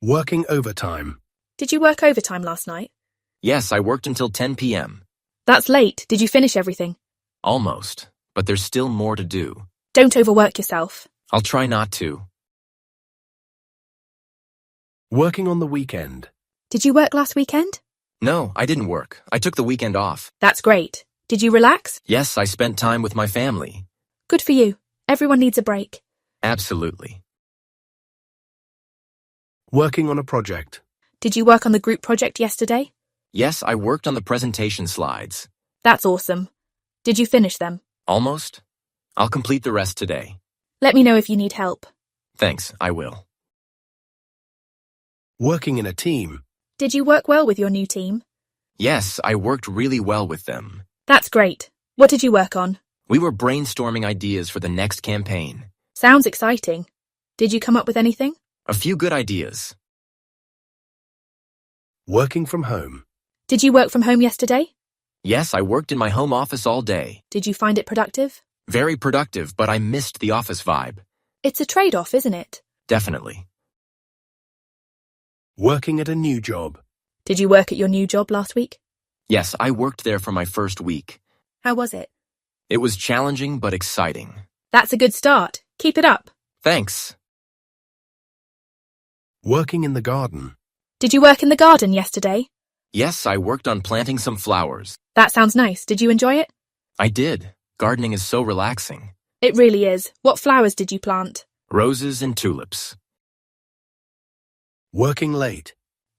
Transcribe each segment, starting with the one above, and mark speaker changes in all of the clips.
Speaker 1: Working overtime.
Speaker 2: Did you work overtime last night?
Speaker 3: Yes, I worked until 10 p.m.
Speaker 2: That's late. Did you finish everything?
Speaker 3: Almost, but there's still more to do.
Speaker 2: Don't overwork yourself.
Speaker 3: I'll try not to.
Speaker 1: Working on the weekend.
Speaker 2: Did you work last weekend?
Speaker 3: No, I didn't work. I took the weekend off.
Speaker 2: That's great. Did you relax?
Speaker 3: Yes, I spent time with my family.
Speaker 2: Good for you. Everyone needs a break.
Speaker 3: Absolutely.
Speaker 1: Working on a project.
Speaker 2: Did you work on the group project yesterday?
Speaker 3: Yes, I worked on the presentation slides.
Speaker 2: That's awesome. Did you finish them?
Speaker 3: Almost. I'll complete the rest today.
Speaker 2: Let me know if you need help.
Speaker 3: Thanks, I will.
Speaker 1: Working in a team.
Speaker 2: Did you work well with your new team?
Speaker 3: Yes, I worked really well with them.
Speaker 2: That's great. What did you work on?
Speaker 3: We were brainstorming ideas for the next campaign.
Speaker 2: Sounds exciting. Did you come up with anything?
Speaker 3: A few good ideas.
Speaker 1: Working from home.
Speaker 2: Did you work from home yesterday?
Speaker 3: Yes, I worked in my home office all day.
Speaker 2: Did you find it productive?
Speaker 3: Very productive, but I missed the office vibe.
Speaker 2: It's a trade-off, isn't it?
Speaker 3: Definitely.
Speaker 1: Working at a new job.
Speaker 2: Did you work at your new job last week?
Speaker 3: Yes, I worked there for my first week.
Speaker 2: How was it?
Speaker 3: It was challenging but exciting.
Speaker 2: That's a good start. Keep it up.
Speaker 3: Thanks.
Speaker 1: Working in the garden.
Speaker 2: Did you work in the garden yesterday?
Speaker 3: Yes, I worked on planting some flowers.
Speaker 2: That sounds nice. Did you enjoy it?
Speaker 3: I did. Gardening is so relaxing.
Speaker 2: It really is. What flowers did you plant?
Speaker 3: Roses and tulips.
Speaker 1: Working late.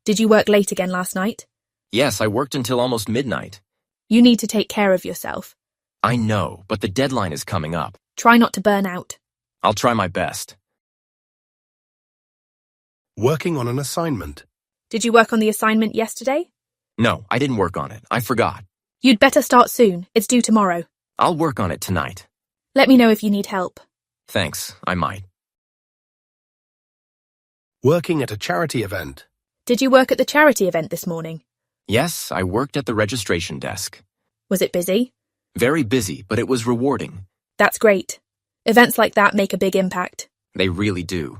Speaker 2: Did you work late again last night?
Speaker 3: Yes, I worked until almost midnight.
Speaker 2: You need to take care of yourself.
Speaker 3: I know, but the deadline is coming up.
Speaker 2: Try not to burn out.
Speaker 3: I'll try my best.
Speaker 1: Working on an assignment.
Speaker 2: Did you work on the assignment yesterday?
Speaker 3: No, I didn't work on it. I forgot.
Speaker 2: You'd better start soon. It's due tomorrow.
Speaker 3: I'll work on it tonight.
Speaker 2: Let me know if you need help.
Speaker 3: Thanks, I might.
Speaker 1: Working at a charity event.
Speaker 2: Did you work at the charity event this morning?
Speaker 3: Yes, I worked at the registration desk.
Speaker 2: Was it busy?
Speaker 3: Very busy, but it was rewarding.
Speaker 2: That's great. Events like that make a big impact.
Speaker 3: They really do.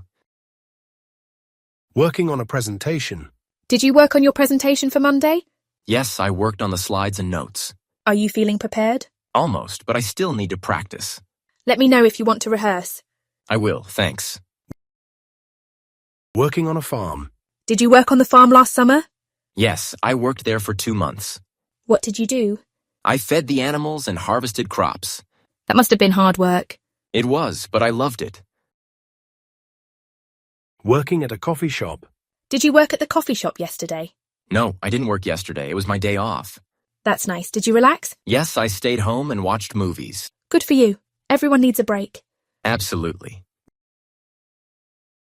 Speaker 1: Working on a presentation.
Speaker 2: Did you work on your presentation for Monday?
Speaker 3: Yes, I worked on the slides and notes.
Speaker 2: Are you feeling prepared?
Speaker 3: Almost, but I still need to practice.
Speaker 2: Let me know if you want to rehearse.
Speaker 3: I will, thanks.
Speaker 1: Working on a farm.
Speaker 2: Did you work on the farm last summer?
Speaker 3: Yes, I worked there for 2 months.
Speaker 2: What did you do?
Speaker 3: I fed the animals and harvested crops.
Speaker 2: That must have been hard work.
Speaker 3: It was, but I loved it.
Speaker 1: Working at a coffee shop.
Speaker 2: Did you work at the coffee shop yesterday?
Speaker 3: No, I didn't work yesterday. It was my day off.
Speaker 2: That's nice. Did you relax?
Speaker 3: Yes, I stayed home and watched movies.
Speaker 2: Good for you. Everyone needs a break.
Speaker 3: Absolutely.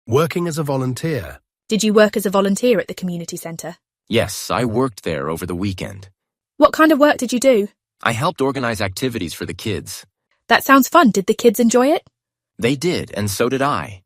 Speaker 1: Working as a volunteer.
Speaker 2: Did you work as a volunteer at the community centre?
Speaker 3: Yes, I worked there over the weekend.
Speaker 2: What kind of work did you do?
Speaker 3: I helped organize activities for the kids.
Speaker 2: That sounds fun. Did the kids enjoy it?
Speaker 3: They did, and so did I.